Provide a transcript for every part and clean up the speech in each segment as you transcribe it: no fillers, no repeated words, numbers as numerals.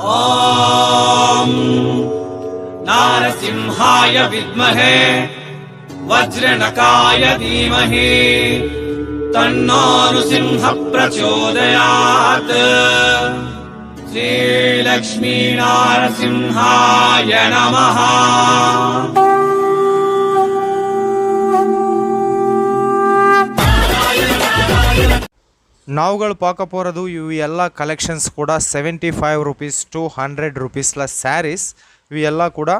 ॐ नारसिंहाय विद्महे वज्रनकाय धीमहि तन्नो नृसिंह प्रचोदयात् श्रीलक्ष्मी नारसिंहाय नमः। ನಾವುಗಳು பார்க்க போகிறது ಇವು ಎಲ್ಲ ಕಲೆಕ್ಷನ್ಸ್ ಕೂಡ 75 ರೂಪೀಸ್ ಟು 100 ರೂಪೀಸ್ಲ ಸ್ಯಾರೀಸ್. ಇವು ಎಲ್ಲ ಕೂಡ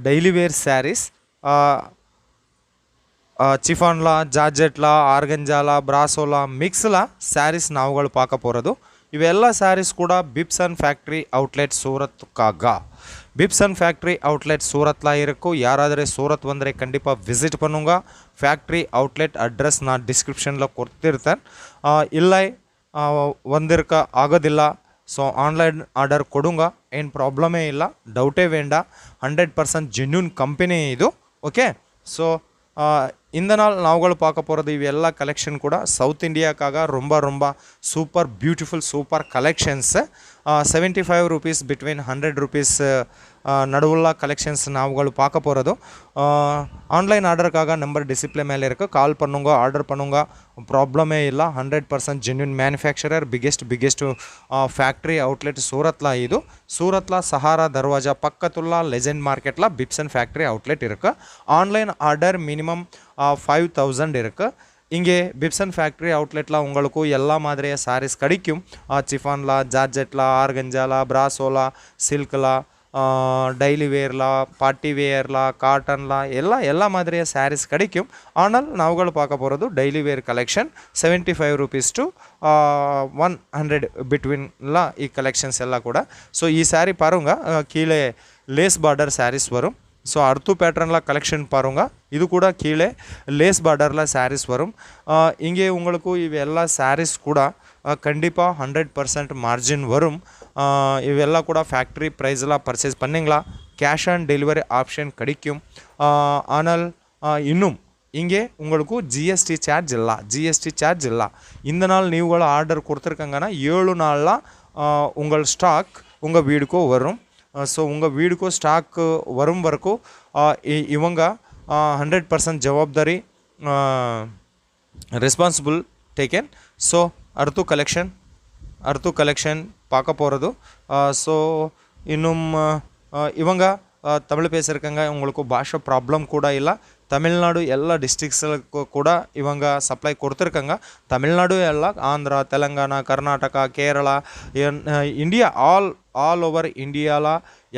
ಡೈಲಿ ವೇರ್ ಸ್ಯಾರೀಸ್. சிஃபான்லா, ஜார்ஜெட்லா, ஆர்கஞ்சாலா, பிராசோலா மிக்ஸ்ல சாரீஸ் நாவுகள் பார்க்க போகிறது. இவெல்லா சாரீஸ் கூட பிப்சன் ஃபேக்ட்ரி அவுட்லெட் சூரத்துக்காக. பிப்சன் ஃபேக்ட்ரி அவுட்லெட் சூரத்தில் இருக்கும். யாராவது சூரத் வந்தே கண்டிப்பாக விசிட் பண்ணுங்க. ஃபேக்ட்ரி அவுட்லெட் அட்ரஸ் நான் டிஸ்கிரிப்ஷனில் கொடுத்துருத்தேன். இல்லை வந்திருக்க ஆகதில்ல, ஸோ ஆன்லைன் ஆர்டர் கொடுங்க, ಏನು ಪ್ರಾಬ್ಲಮೇ ಇಲ್ಲ, ಡೌಟೇ வேണ്ട. 100% ಜೆನ್ಯೂನ್ ಕಂಪನಿ ಇದು. ಓಕೆ, ஸோ இந்த நாள் நாவுகள் பார்க்க போகிறது இவெல்லா கலெக்ஷன் கூட சவுத் இந்தியாக்காக ரொம்ப ரொம்ப super beautiful super collections. 75 rupees between 100 rupees நடுவுள்ள கலெக்ஷன்ஸ் நாவுகள் பார்க்க போகிறது. ஆன்லைன் ஆர்டருக்காக நம்பர் டிஸ்பிளே மேலே இருக்குது, கால் பண்ணுங்க, ஆர்டர் பண்ணுங்க, ப்ராப்ளமே இல்லை. 100% genuine manufacturer, biggest factory outlet ಸೂರತ್ಲ. ಇದು ಸೂರತ್ಲ ಸಹಾರಾ ದರ್ವಾಜಾ ಪಕ್ಕತುಲ್ಲ ಲೆಜೆಂಡ್ ಮಾರ್ಕೆಟ್ಲ ಬಿಪ್ಸನ್ ಫ್ಯಾಕ್ಟ್ರಿ ಔಟ್ಲೆಟ್ ಇருக்கு. ஆன்லைன் ஆர்டர் மினிமம் 5000 இருக்குது. இங்கே பிப்சன் ஃபேக்ட்ரி அவுட்லெட்டில் உங்களுக்கு எல்லா மாதிரியாக சாரீஸ் கிடைக்கும். சிஃபான்லா, ஜார்ஜெட்லா, ஆர்கஞ்சாலா, பிராசோலா, சில்க்லா, டெய்லி வேர்லா, பார்ட்டி வேர்லா, காட்டன்லா எல்லா மாதிரியாக சாரீஸ் கிடைக்கும். ஆனால் நாவுகள் பார்க்க போகிறது daily wear collection 75 rupees to 100 பிட்வீன்லாம் ಈ கலெக்ஷன்ஸ் எல்லாம் கூட. ஸோ ಈ சாரீ பாருங்க, கீழே லேஸ் பார்டர் சாரீஸ் வரும். ஸோ அர்த்து பேட்டர்னில் கலெக்ஷன் பாருங்க, இது கூட கீழே லேஸ் பார்டரில் சாரீஸ் வரும். இங்கே உங்களுக்கு இவெல்லா சாரீஸ் கூட கண்டிப்பாக 100% மார்ஜின் வரும். இவெல்லாம் கூட ஃபேக்ட்ரி ப்ரைஸில் பர்ச்சேஸ் பண்ணிங்களா கேஷ் ஆன் டெலிவரி ஆப்ஷன் கிடைக்கும். ஆனால் இன்னும் இங்கே உங்களுக்கு ஜிஎஸ்டி சார்ஜ் இல்லை. இந்த நாள் நீவுகள் ஆர்டர் கொடுத்துருக்காங்கன்னா 7 நாளில் உங்கள் ஸ்டாக் உங்கள் வீடுக்கும் வரும். ஸோ உங்கள் வீடுக்கு ஸ்டாக் வரும் வரைக்கும் இவங்க 100% ஜவாப்தாரி ரெஸ்பான்சிபிள் டேக்கன். ஸோ அர்த்து கலெக்ஷன் பார்க்க போகிறது. ஸோ இன்னும் இவங்க தமிழ் பேசியிருக்காங்க, உங்களுக்கு பாஷை ப்ராப்ளம் கூட இல்லை. தமிழ்நாடு எல்லா டிஸ்ட்ரிக்ஸுக்கு கூட இவங்க சப்ளை கொடுத்துருக்காங்க. தமிழ்நாடு எல்லாம் Andhra, Telangana, Karnataka, Kerala, India all over இந்தியாவில்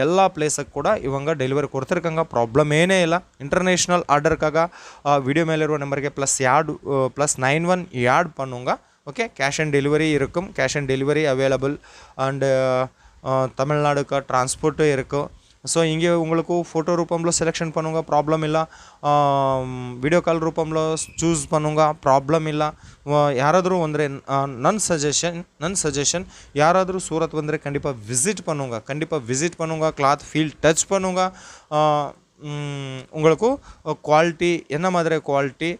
எல்லா ಪ್ಲೇಸಕ್ಕೆ ಕೂಡ ಇವಾಗ ಡೆಲಿವರಿ ಕೊಡ್ತಿರ್ಕಂಗ. ಪ್ರಾಬ್ಲಮ್ ಏನೇ ಇಲ್ಲ. ಇಂಟರ್ನ್ಯಾಷನಲ್ ಆರ್ಡರ್ಕಾಗ ವಿಡಿಯೋ ಮೇಲಿರುವ ನಂಬರ್ಗೆ +91 ಆ್ಯಡ್ பண்ணுங்க. ஓகே, கேஷ் ஆன் டெலிவரி இருக்கும். Cash on delivery available and தமிழ்நாடுக்கு டிரான்ஸ்போர்ட்டும் இருக்கும். ஸோ இங்கே உங்களுக்கு ஃபோட்டோ ரூபம்లో செலெக்ஷன் பண்ணுங்க, ப்ராப்ளம் இல்லை. வீடியோ கால் ரூபம்లో ಚೂಸ್ பண்ணுங்க, ப்ராப்ளம் இல்லை. யாராದರೂ வந்து ನನ್ನ ಸಜೆಷನ್ யாராದರೂ சூரத் வந்து கண்டிப்பாக விசிட் பண்ணுங்க. கிளாத் ஃபீல் டச் பண்ணுங்க. உங்களுக்கு குவாலிட்டி என்ன மாதிரி குவாலிட்டி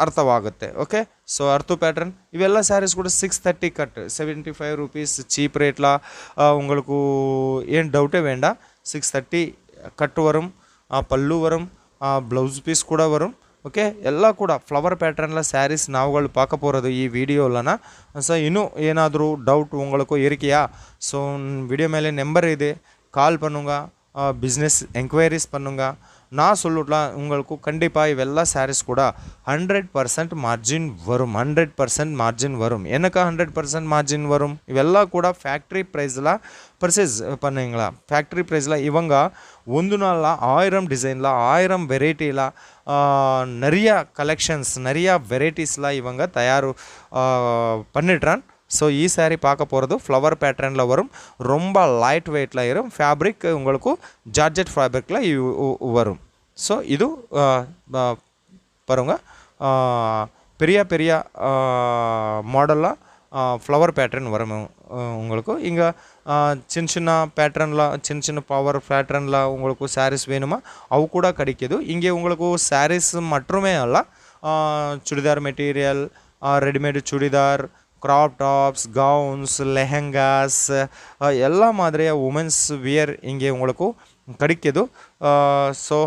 ಅರ್ಥವಾಗುತ್ತೆ. ಓಕೆ, ಸೊ ಅರ್ತು ಪ್ಯಾಟರ್ನ್ ಇವೆಲ್ಲ ಸ್ಯಾರೀಸ್ ಕೂಡ 630 ಕಟ್ 75 ರೂಪೀಸ್ ಚೀಪ್ ರೇಟ್ಲ. உங்களுக்கு ಏನು ಡೌಟೇ வேண்டா. 630 ಕಟ್ ವரும், ಪಲ್ಲು ವரும், ಬ್ಲೌಸ್ ಪೀಸ್ ಕೂಡ ವரும். ಓಕೆ, ಎಲ್ಲ ಕೂಡ ಫ್ಲವರ್ ಪ್ಯಾಟರ್ನ್ಲ ಸ್ಯಾರೀಸ್ ನಾವುಗಳು பார்க்க போகிறது ಈ ವಿಡಿಯೋಲನ. ಸೊ ಇನ್ನೂ ಏನಾದರೂ ಡೌಟ್ உங்களுக்கு இருக்கியா? ஸோ வீடியோ மேலே நம்பர் ಇದೆ, கால் பண்ணுங்க, பிஸ்னஸ் என்கொயரிஸ் பண்ணுங்க. நான் சொல்லலாம் உங்களுக்கு கண்டிப்பாக இவெல்லா சாரீஸ் கூட 100% மார்ஜின் வரும். 100% மார்ஜின் வரும். எனக்கு 100% மார்ஜின் வரும். இவெல்லாம் கூட ஃபேக்ட்ரி ப்ரைஸில் பர்ச்சேஸ் பண்ணுங்களா. ஃபேக்ட்ரி ப்ரைஸில் இவங்க ಒಂದು நாளில் 1000 டிசைனில் 1000 வெரைட்டியில் நிறைய கலெக்ஷன்ஸ் நிறைய வெரைட்டிஸில் இவங்க தயார் பண்ணிடுறான். ஸோ ಈ சாரீ பார்க்க போகிறது ஃப்ளவர் பேட்டர்னில் வரும். ரொம்ப லைட் வெயிட்டில் இருக்கும். ஃபேப்ரிக் உங்களுக்கு ஜார்ஜெட் ஃபேப்ரிக்கில் வரும். ஸோ இது பாருங்க, பெரிய மாடலில் ஃப்ளவர் பேட்டர்ன் வரும். உங்களுக்கு இங்கே சின்ன பேட்டர்னில் சின்ன பவர் பேட்டர்னில் உங்களுக்கு சாரீஸ் வேணுமா அவு கூட கிடைக்கிது. இங்கே உங்களுக்கு சாரீஸ் மட்டுமே அல்ல, churidar material, readymade churidar, graph tops, gowns, lehengas எல்லா மாதிரிಯ வுமென்ஸ் வியர் இங்கே உங்களுக்கு கிடைக்குது. ஸோ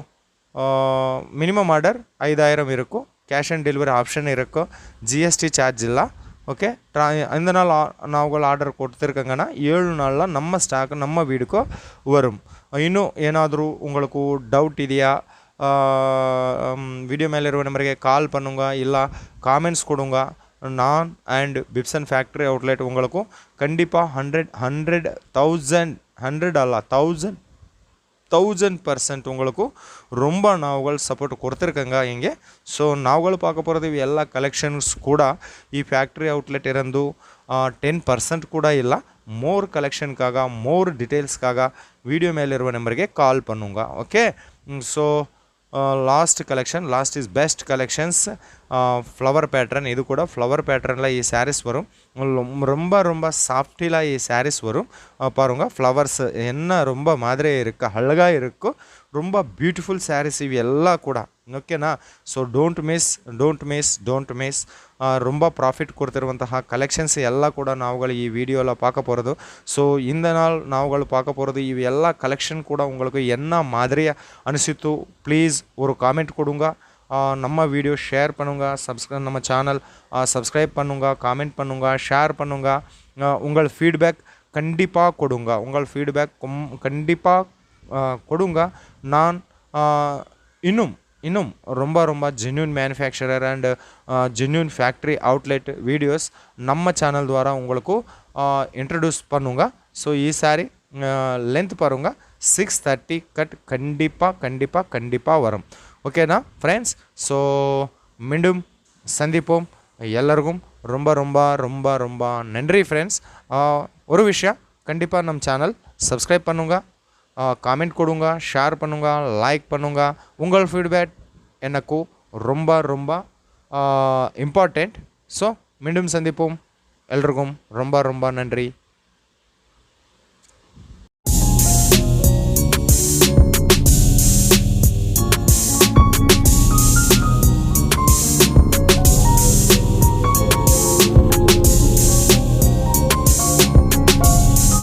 மினிமம் ಆರ್ಡರ್ 5000 இருக்கும். ಕ್ಯಾಶ್ ಆನ್ ಡೆಲಿವರಿ ಆಪ್ಷನ್ இருக்கும். GST சார்ஜ் ಇಲ್ಲ. ஓகே, இந்த நாள் நாங்கள் ஆர்டர் கொடுத்துருக்கங்கன்னா 7 நாளில் நம்ம ஸ்டாக் நம்ம வீடுக்கு வரும். இன்னும் ஏனாದರೂ உங்களுக்கு டவுட் ಇದೆಯಾ, வீடியோ மேலே இருக்க நம்பருக்கு கால் பண்ணுங்க, இல்லை காமெண்ட்ஸ் கொடுங்க. நான் அண்ட் பிப்சன் ஃபேக்ட்ரி அவுட்லெட் உங்களுக்கு கண்டிப்பாக 1000% உங்களுக்கு ரொம்ப நாவுகள் சப்போர்ட் கொடுத்துருக்கங்க இங்கே. ஸோ நாவுಗಳು பார்க்க போகிறது ಇವು ಎಲ್ಲ ಕಲೆಕ್ಷನ್ಸ್ ಕೂಡ ಈ ಫ್ಯಾಕ್ಟ್ರಿ ಔಟ್ಲೆಟ್ ಇರಂದು 10% ಕೂಡ ಇಲ್ಲ. ಮೋರ್ ಕಲೆಕ್ಷನ್ಕಾಗ ಮೋರ್ ಡೀಟೇಲ್ಸ್ಕಾಗ ವಿಡಿಯೋ ಮೇಲಿರುವ ನಂಬರ್ಗೆ ಕಾಲ್ பண்ணுங்க. Okay, so last collection, last is best collections, flower pattern. இது கூட ஃப்ளவர் பேட்டர்னில் ಈ சாரீஸ் வரும். ரொம்ப ரொம்ப சாஃப்டில் ಈ சாரீஸ் வரும். பாருங்கள், ஃப்ளவர்ஸ் என்ன ரொம்ப மாதிரி இருக்குது, அழகாக இருக்கும். ரொம்ப பியூட்டிஃபுல் சாரீஸ் இವು ಎಲ್ಲ ಕೂಡ. ಓಕೆನಾ? So don't miss. ரொம்ப ப்ராஃபிட் கொடுத்துருವಂತಹ கலெக்ஷன்ஸ் ಎಲ್ಲ ಕೂಡ நாவுಗಳು ಈ ವಿಡಿಯೋல பார்க்க போகிறது. ஸோ இந்த நாள் நாவுಗಳು பார்க்க போகிறது இವು ಎಲ್ಲ கலெக்ஷன் கூட உங்களுக்கு என்ன மாதிரியா அனுசித்து ப்ளீஸ் ஒரு காமெண்ட் கொடுங்க. நம்ம வீடியோ ஷேர் பண்ணுங்க, நம்ம சேனல் சப்ஸ்கிரைப் பண்ணுங்க, காமெண்ட் பண்ணுங்க, ஷேர் பண்ணுங்க. உங்கள் ஃபீட்பேக் கண்டிப்பாக கொடுங்க. உங்கள் ஃபீட்பேக் கண்டிப்பாக கொடுங்க. நான் இன்னும் ரொம்ப ரொம்ப genuine manufacturer and genuine factory outlet videos நம்ம சேனல் ద్వారా உங்களுக்கு இன்ட்ரடியூஸ் பண்ணுங்க. ஸோ ಈ சாரி லென்த் பாருங்க 630 கட் கண்டிப்பாக வரும். ஓகேனா ஃப்ரெண்ட்ஸ்? ஸோ மீண்டும் சந்திப்போம். எல்லாருக்கும் ரொம்ப ரொம்ப ரொம்ப ரொம்ப நன்றி ஃப்ரெண்ட்ஸ். ஒரு விஷயம், கண்டிப்பாக நம்ம சேனல் சப்ஸ்கிரைப் பண்ணுங்க, காமெண்ட் கொடுங்க, ஷேர் பண்ணுங்க, லைக் பண்ணுங்க. உங்கள் ஃபீட்பேக் எனக்கு ரொம்ப ரொம்ப இம்பார்ட்டண்ட். ஸோ மீண்டும் சந்திப்போம். எல்லோருக்கும் ரொம்ப ரொம்ப நன்றி.